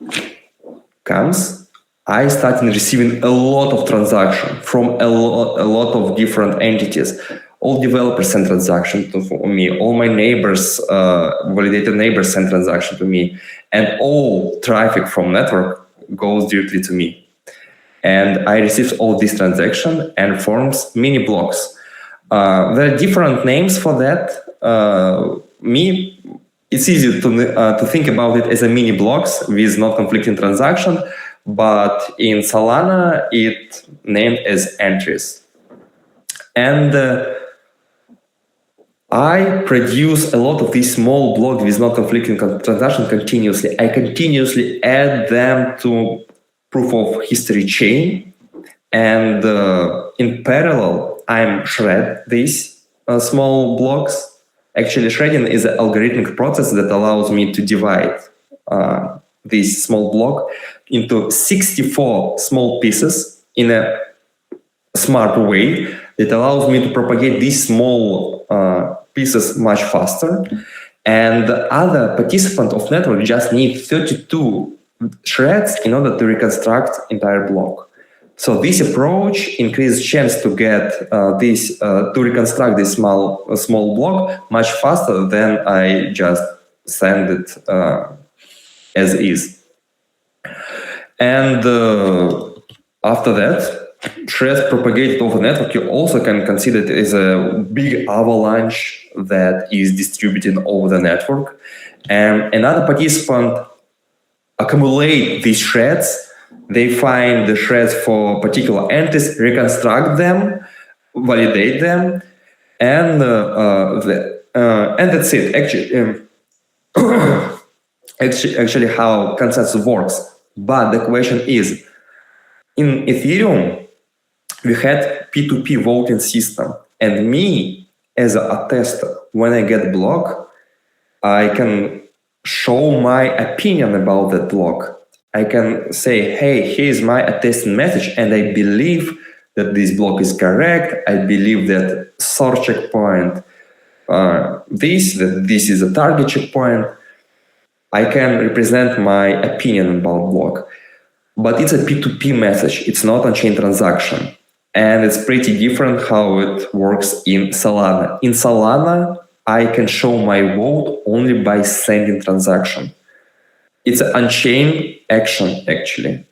comes, I start receiving a lot of transactions from a lot of different entities. All developers send transactions to me. All my neighbors, validated neighbors send transactions to me. And all traffic from network goes directly to me. And I receive all these transactions and forms mini blocks. There are different names for that. It's easy to think about it as a mini blocks with not conflicting transaction, but in Solana it named as entries. And I produce a lot of these small blocks with not conflicting transaction continuously. I continuously add them to proof of history chain, and in parallel I'm shred these small blocks. Actually, shredding is an algorithmic process that allows me to divide this small block into 64 small pieces in a smart way that allows me to propagate these small pieces much faster. And the other participant of network just need 32 shreds in order to reconstruct entire block. So this approach increases chance to get to reconstruct this small block much faster than I just send it as is. And after that, shreds propagated over network, you also can consider it as a big avalanche that is distributed over the network. And another participant accumulate these shreds. They find the shreds for particular entities, reconstruct them, validate them, and that's it. Actually, how consensus works. But the question is, in Ethereum, we had P2P voting system, and me as an attester, when I get block, I can show my opinion about that block. I can say, hey, here's my attesting message, and I believe that this block is correct. I believe that source checkpoint, that this is a target checkpoint. I can represent my opinion about block. But it's a P2P message. It's not on-chain transaction. And it's pretty different how it works in Solana. In Solana, I can show my vote only by sending transaction. It's an on-chain action, actually.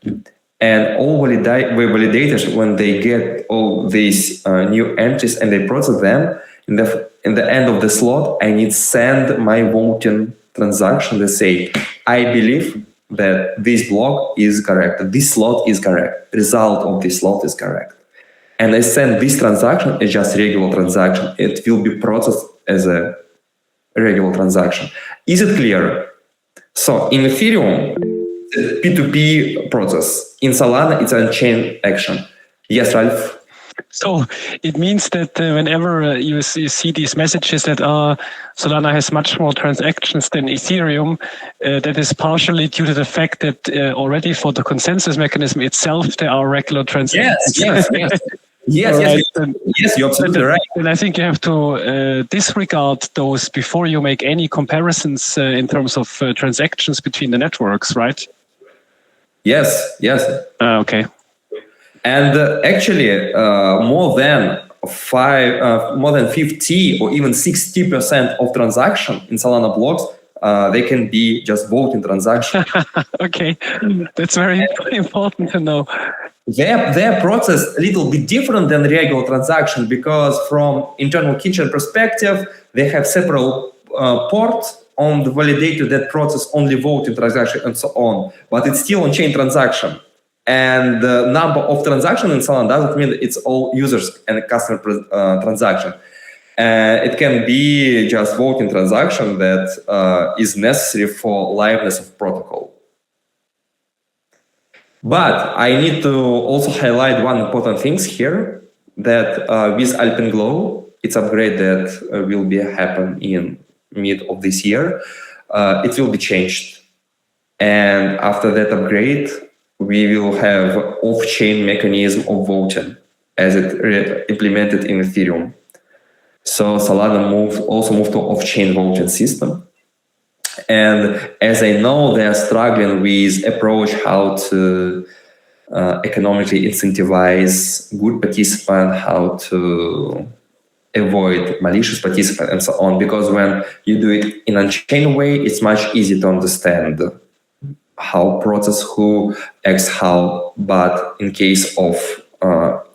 And all validators, when they get all these new entries and they process them, in the end of the slot, I need to send my voting transaction. They say, I believe that this block is correct, this slot is correct, result of this slot is correct. And I send this transaction as just regular transaction. It will be processed as a regular transaction. Is it clear? So in Ethereum, it's a P2P process. In Solana, it's a chain action. Yes, Ralph? So it means that whenever you see these messages that Solana has much more transactions than Ethereum, that is partially due to the fact that already for the consensus mechanism itself, there are regular transactions. Yes. Yes, you're absolutely right. And I think you have to disregard those before you make any comparisons in terms of transactions between the networks, right? Yes. Okay. And actually, more than 50 or even 60% of transaction in Solana blocks, they can be just voting transaction. Okay, that's very important to know. Their process a little bit different than regular transaction because from internal kitchen perspective, they have several ports on the validator that process only voting transaction and so on, but it's still on-chain transaction. And the number of transactions in Solana doesn't mean that it's all users and customer transaction. It can be just voting transaction that is necessary for liveness of protocol. But I need to also highlight one important thing here, that with Alpenglow, it's upgrade that will be happen in mid of this year, it will be changed. And after that upgrade, we will have off-chain mechanism of voting as it implemented in Ethereum. So Solana also moved to off-chain voting system. And as I know, they are struggling with approach how to economically incentivize good participant, how to avoid malicious participant, and so on. Because when you do it in a chain way, it's much easier to understand how process who acts how. But in case of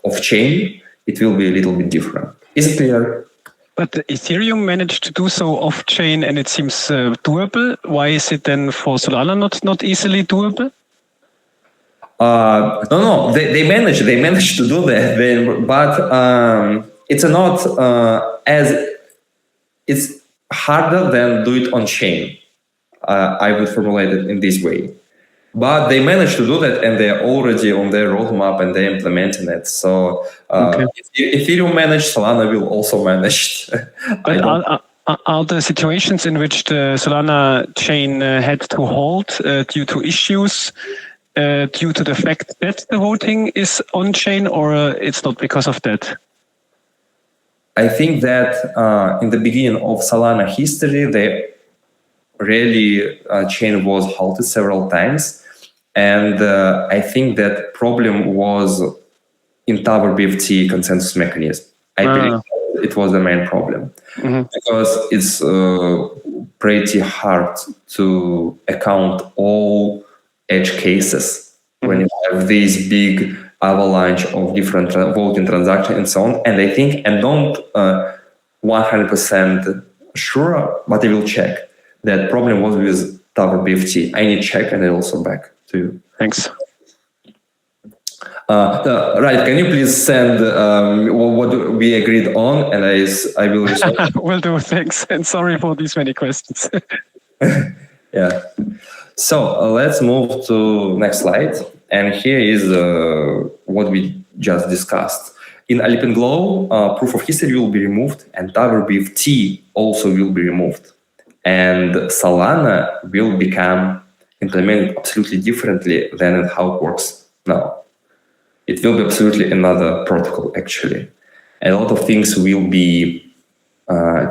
off-chain, it will be a little bit different. Is it clear? But Ethereum managed to do so off-chain, and it seems doable. Why is it then for Solana not easily doable? No. They managed to do that, but it's not it's harder than do it on chain. I would formulate it in this way. But they managed to do that, and they're already on their roadmap, and they're implementing it. So if Ethereum managed, Solana will also manage. But are there situations in which the Solana chain had to halt due to issues, due to the fact that the voting is on-chain, or it's not because of that? I think that in the beginning of Solana history, the really chain was halted several times. And I think that problem was in Tower BFT consensus mechanism. I believe it was the main problem because it's pretty hard to account all edge cases when you have this big avalanche of different voting transactions and so on. And I think, and don't 100% sure, but I will check. That problem was with Tower BFT. I need to check, and I'll also back to you. Thanks. Right, can you please send what we agreed on, and I will resolve. Will do, thanks. And sorry for these many questions. Yeah. So let's move to next slide. And here is what we just discussed. In Alpenglow, proof of history will be removed, and Tower BFT also will be removed. And Solana will become implemented absolutely differently than how it works now. It will be absolutely another protocol, actually. A lot of things will be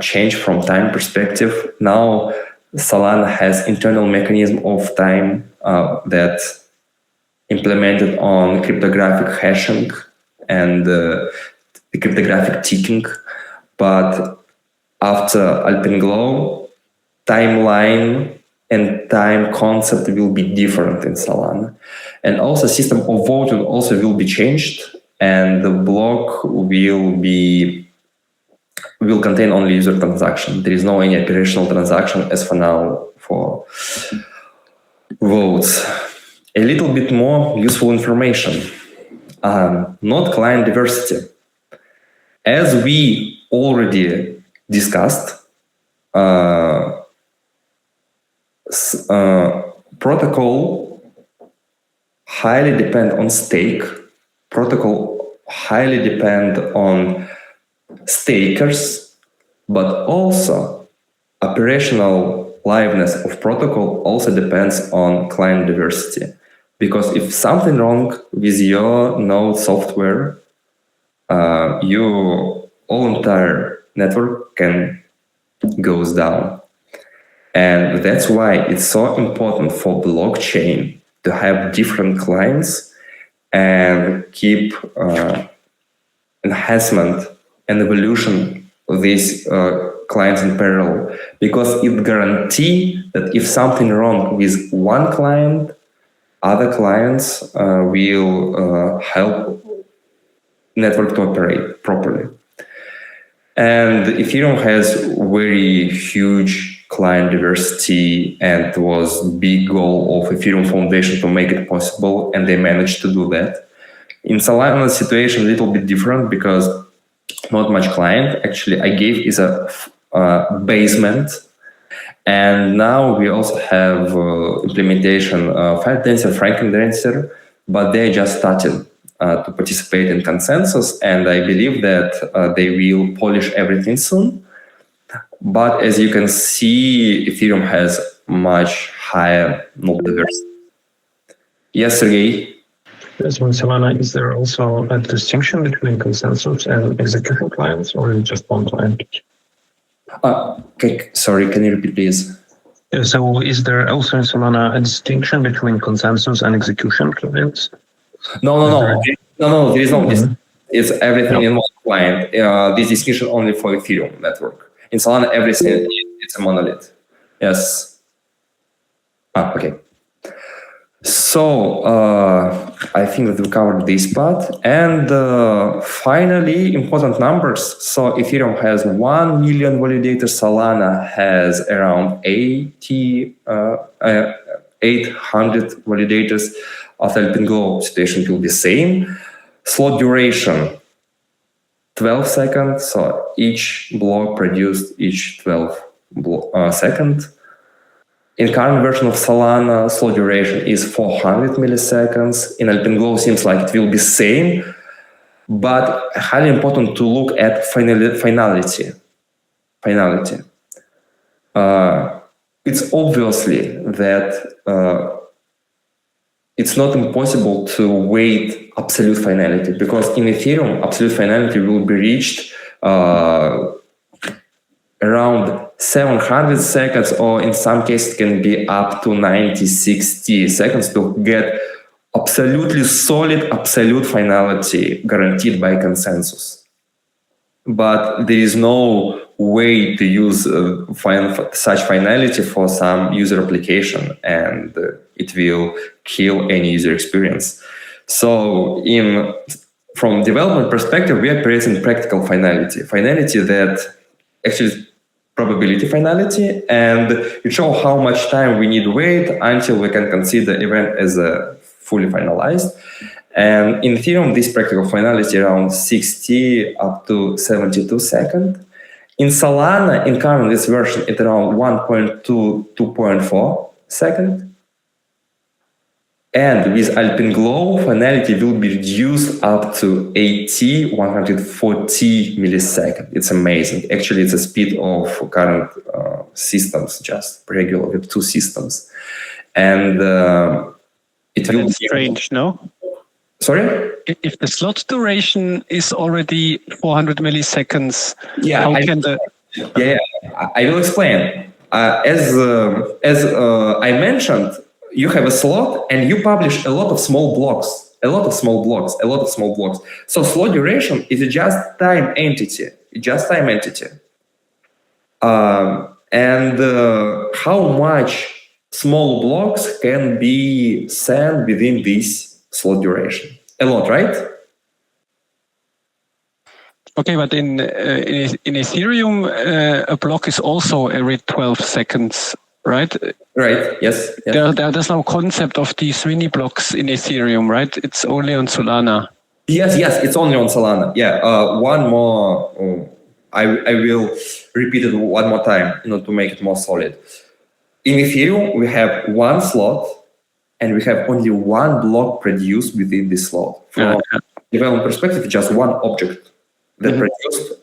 changed from time perspective. Now, Solana has internal mechanism of time that implemented on cryptographic hashing and the cryptographic ticking. But after Alpenglow, timeline and time concept will be different in Solana. And also system of voting also will be changed, and the block will contain only user transaction. There is no any operational transaction as for now for votes. A little bit more useful information. Not client diversity. As we already discussed, protocol highly depend on stake. Protocol highly depend on stakers, but also operational liveness of protocol also depends on client diversity. Because if something wrong with your node software, your whole entire network can goes down. And that's why it's so important for blockchain to have different clients and keep enhancement and evolution of these clients in parallel, because it guarantees that if something wrong with one client, other clients will help network to operate properly. And Ethereum has very huge client diversity, and it was big goal of Ethereum Foundation to make it possible, and they managed to do that. In Solana, the situation a little bit different because not much client. Actually, I gave is a basement, and now we also have implementation Fire Dancer, Franklin Dancer, but they just started to participate in consensus, and I believe that they will polish everything soon. But as you can see, Ethereum has much higher node diversity. Yes, Sergey? Yes, in Solana, is there also a distinction between consensus and execution clients, or is it just one client? Okay, sorry, can you repeat, please? So is there also in Solana a distinction between consensus and execution clients? No, there is no distinction. It's everything in one client. This distinction only for Ethereum network. In Solana, everything it's a monolith. Yes. Okay. So I think that we covered this part. And finally, important numbers. So Ethereum has 1 million validators. Solana has around 800 validators. After Alpenglow, situation will be the same. Slot duration, 12 seconds. So each block produced each 12 seconds. In current version of Solana, slot duration is 400 milliseconds. In Alpenglow, seems like it will be same, but highly important to look at finality. It's obviously that it's not impossible to wait absolute finality, because in Ethereum, absolute finality will be reached around 700 seconds, or in some cases it can be up to 90, 60 seconds to get absolutely solid, absolute finality guaranteed by consensus. But there is no way to use such finality for some user application, and it will kill any user experience. So from development perspective, we are creating practical finality that actually is probability finality, and it shows how much time we need to wait until we can consider event as a fully finalized. And in Ethereum, this practical finality around 60 up to 72 seconds. In Solana, in current this version, it's around 1.2, 2.4 seconds. And with Alpenglow, finality will be reduced up to 80, 140 milliseconds. It's amazing. Actually, it's a speed of current systems, just regular Web2 systems. And it will be strange, no? Sorry? If the slot duration is already 400 milliseconds, yeah, how I will explain. As I mentioned, you have a slot and you publish a lot of small blocks. So slot duration is just time entity. And how much small blocks can be sent within this slot duration? A lot, right? Okay, but in Ethereum, a block is also every 12 seconds, right? Right, yes. There's no concept of these mini blocks in Ethereum, right? It's only on Solana. Yes, it's only on Solana. Yeah, one more, I will repeat it one more time, to make it more solid. In Ethereum, we have one slot, and we have only one block produced within this slot. From development perspective, just one object that produced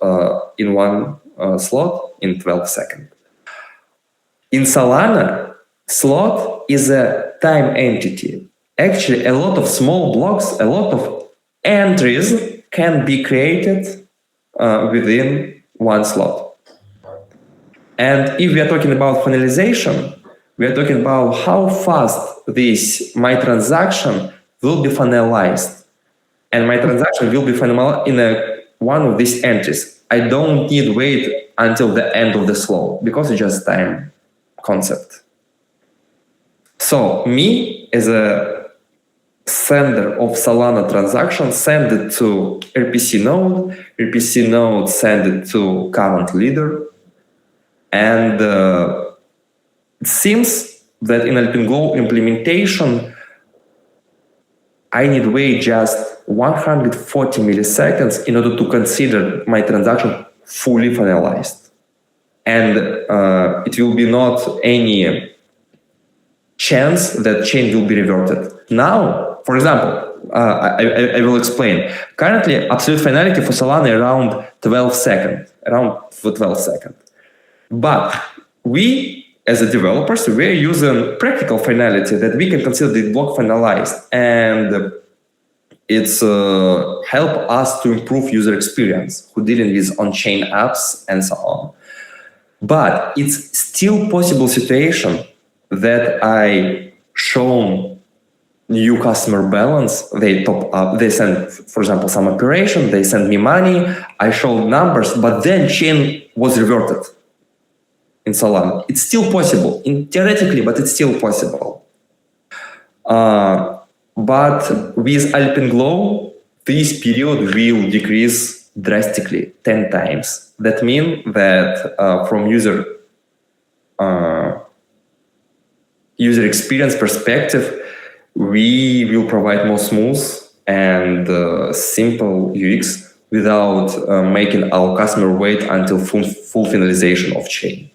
in one slot in 12 seconds. In Solana, slot is a time entity. Actually, a lot of small blocks, a lot of entries can be created within one slot. And if we are talking about finalization, we are talking about how fast my transaction will be finalized. And my transaction will be finalized in one of these entries. I don't need to wait until the end of the slot because it's just time concept. So me as a sender of Solana transaction send it to RPC node send it to current leader, and it seems that in Alpenglow implementation I need to wait just 140 milliseconds in order to consider my transaction fully finalized. And it will be not any chance that chain will be reverted. Now, for example, I will explain. Currently, absolute finality for Solana around 12 seconds. But we, as a developers, we're using practical finality that we can consider the block finalized. And it's help us to improve user experience who dealing with on-chain apps and so on. But it's still possible situation that I shown new customer balance, they top up, they send, for example, some operation, they send me money, I showed numbers, but then chain was reverted in Solana. It's still possible, theoretically, but it's still possible. But with Alpenglow, this period will decrease drastically 10 times. That means that from user experience perspective, we will provide more smooth and simple UX without making our customer wait until full finalization of chain,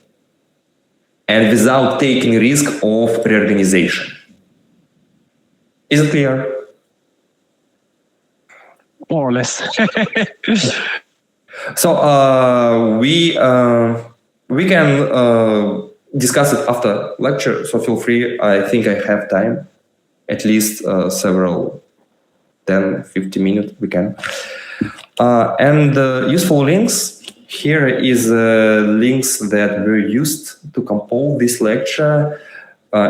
and without taking risk of reorganization. Is it clear? More or less. So we can discuss it after lecture, so feel free. I think I have time, at least several 10-15 minutes we can. And useful links. Here is links that were used to compose this lecture.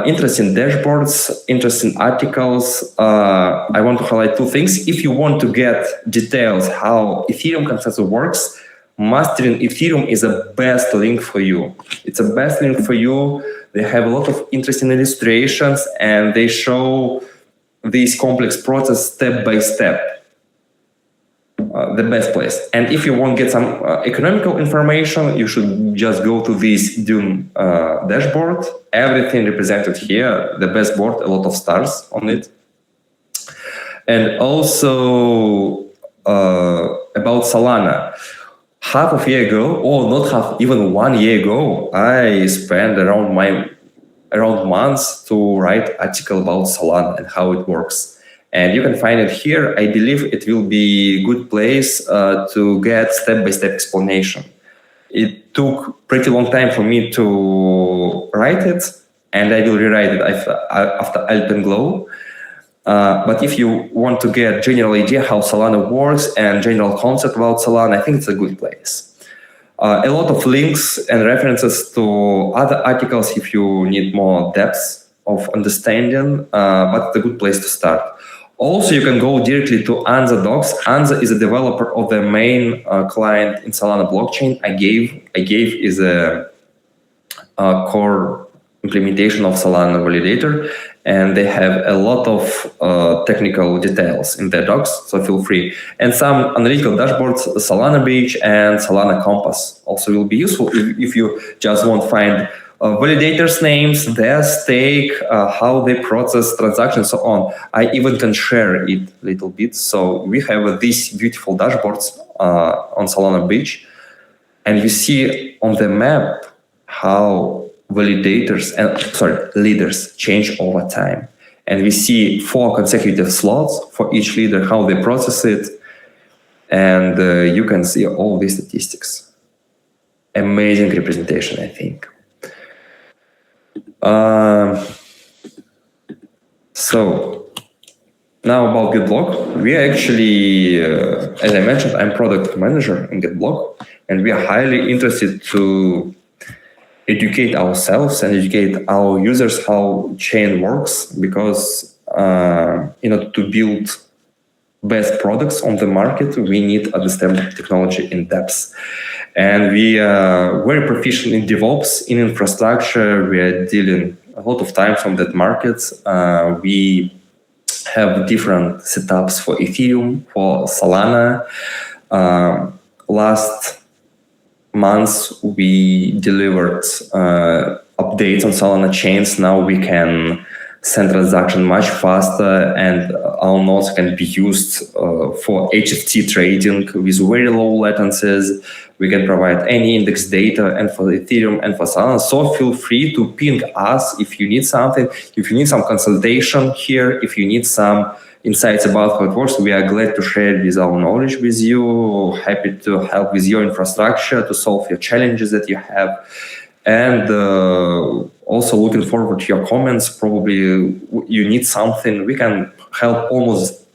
interesting dashboards, interesting articles. I want to highlight two things. If you want to get details how Ethereum Consensus works, Mastering Ethereum is the best link for you. It's a best link for you. They have a lot of interesting illustrations and they show this complex process step by step. The best place. And if you want to get some economical information, you should just go to this Dune dashboard. Everything represented here, the best board, a lot of stars on it. And also about Solana. Half of a year ago, or not half, even 1 year ago, I spent around months to write article about Solana and how it works. And you can find it here. I believe it will be a good place to get step-by-step explanation. It took pretty long time for me to write it, and I will rewrite it after Alpenglow. But if you want to get general idea how Solana works and general concept about Solana, I think it's a good place. A lot of links and references to other articles if you need more depth of understanding, but it's a good place to start. Also, you can go directly to Anza docs. Anza is a developer of the main client in Solana blockchain. I gave is a core implementation of Solana validator, and they have a lot of technical details in their docs, so feel free. And some analytical dashboards, Solana Beach and Solana Compass also will be useful if you just want to find validators' names, their stake, how they process transactions, so on. I even can share it a little bit. So we have these beautiful dashboards on Solana Beach, and you see on the map how validators and leaders change over time. And we see 4 consecutive slots for each leader, how they process it, and you can see all these statistics. Amazing representation, I think. So now about GetBlock, we are actually, as I mentioned, I'm product manager in GetBlock, and we are highly interested to educate ourselves and educate our users how chain works, because in order to build best products on the market, we need to understand technology in depth. And we are very proficient in DevOps, in infrastructure. We are dealing a lot of times on that market. We have different setups for Ethereum, for Solana. Last month, we delivered updates on Solana chains. Now we can send transaction much faster, and our nodes can be used for HFT trading with very low latencies. We can provide any index data, and for Ethereum and for Solana. So feel free to ping us if you need something, if you need some consultation here, if you need some insights about how it works. We are glad to share with our knowledge with you, happy to help with your infrastructure, to solve your challenges that you have. And also looking forward to your comments. Probably you need something. We can help almost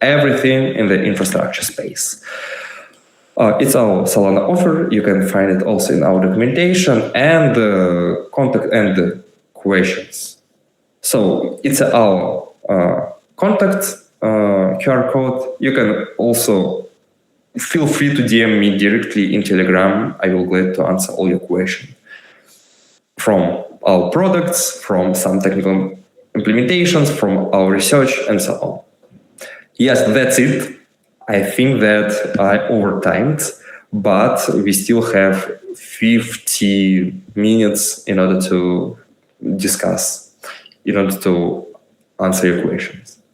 everything in the infrastructure space. It's our Solana offer. You can find it also in our documentation and contact and questions. So it's our contact QR code. You can also feel free to DM me directly in Telegram. I will be glad to answer all your questions from our products, from some technical implementations, from our research, and so on. Yes, that's it. I think that I overtimed, but we still have 50 minutes in order to discuss, in order to answer your questions.